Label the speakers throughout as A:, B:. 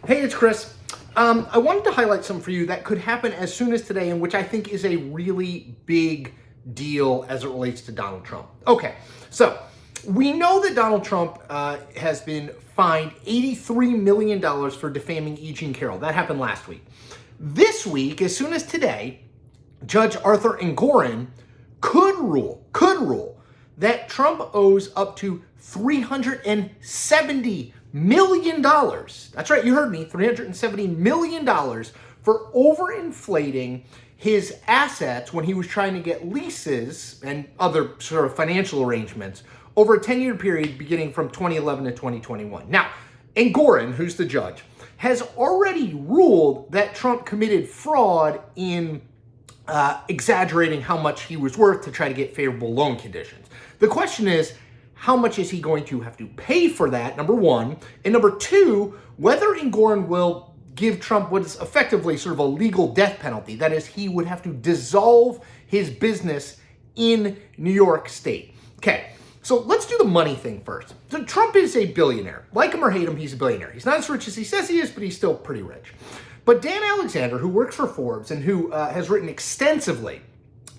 A: Hey, it's Chris. I wanted to highlight something for you that could happen as soon as today, and which I think is a really big deal as it relates to Donald Trump. Okay, so we know that Donald Trump has been fined $83 million for defaming E. Jean Carroll. That happened last week. This week, as soon as today, Judge Arthur Engoron could rule that Trump owes up to $370 million. That's right, you heard me, $370 million for overinflating his assets when he was trying to get leases and other sort of financial arrangements over a 10-year period beginning from 2011 to 2021. Now, Engoron, who's the judge, has already ruled that Trump committed fraud in exaggerating how much he was worth to try to get favorable loan conditions. The question is, how much is he going to have to pay for that, number one? And number two, whether Engoron will give Trump what is effectively sort of a legal death penalty. That is, he would have to dissolve his business in New York State. Okay, so let's do the money thing first. So Trump is a billionaire. Like him or hate him, he's a billionaire. He's not as rich as he says he is, but he's still pretty rich. But Dan Alexander, who works for Forbes and who has written extensively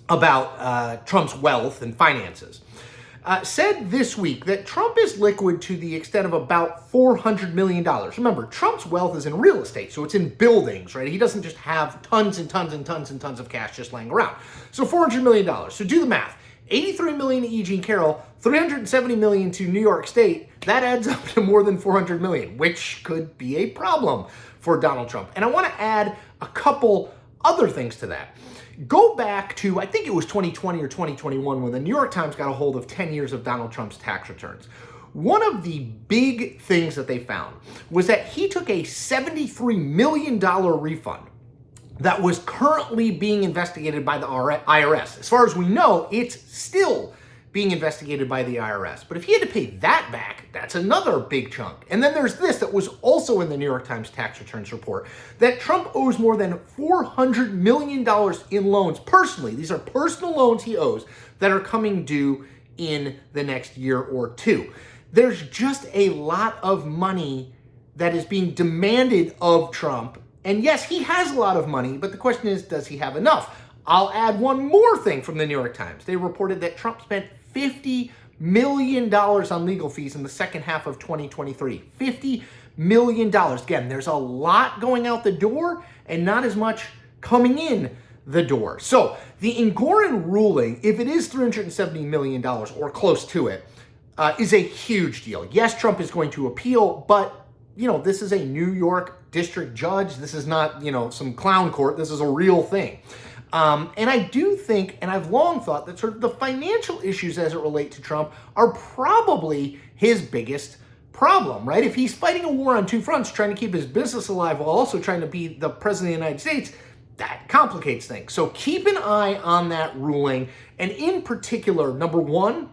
A: about Trump's wealth and finances, said this week that Trump is liquid to the extent of about $400 million. Remember, Trump's wealth is in real estate, so it's in buildings, right? He doesn't just have tons and tons and tons and tons of cash just laying around. So $400 million. So do the math. $83 million to E. Jean Carroll, $370 million to New York State. That adds up to more than $400 million, which could be a problem for Donald Trump. And I want to add a couple other things to that. Go back to, I think it was 2020 or 2021 when the New York Times got a hold of 10 years of Donald Trump's tax returns. One of the big things that they found was that he took a $73 million refund that was currently being investigated by the IRS. As far as we know, it's still being investigated by the IRS. But if he had to pay that back, that's another big chunk. And then there's this that was also in the New York Times tax returns report, that Trump owes more than $400 million in loans personally. These are personal loans he owes that are coming due in the next year or two. There's just a lot of money that is being demanded of Trump. And yes, he has a lot of money, but the question is, does he have enough? I'll add one more thing from the New York Times. They reported that Trump spent $50 million on legal fees in the second half of 2023. $50 million. Again, there's a lot going out the door and not as much coming in the door. So the Engoron ruling, if it is $370 million or close to it, is a huge deal. Yes, Trump is going to appeal, but this is a New York district judge. This is not, some clown court. This is a real thing. And I do think, and I've long thought, that sort of the financial issues as it relate to Trump are probably his biggest problem, right? If he's fighting a war on two fronts, trying to keep his business alive while also trying to be the president of the United States, that complicates things. So keep an eye on that ruling. And in particular, number one,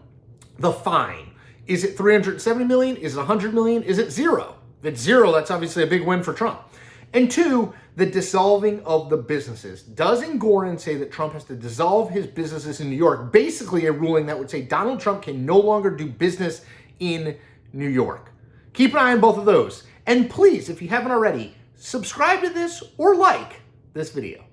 A: the fine. Is it $370 million? Is it $100 million? Is it zero? If it's zero, that's obviously a big win for Trump. And two, the dissolving of the businesses. Does Engoron say that Trump has to dissolve his businesses in New York? Basically a ruling that would say Donald Trump can no longer do business in New York. Keep an eye on both of those. And please, if you haven't already, subscribe to this or like this video.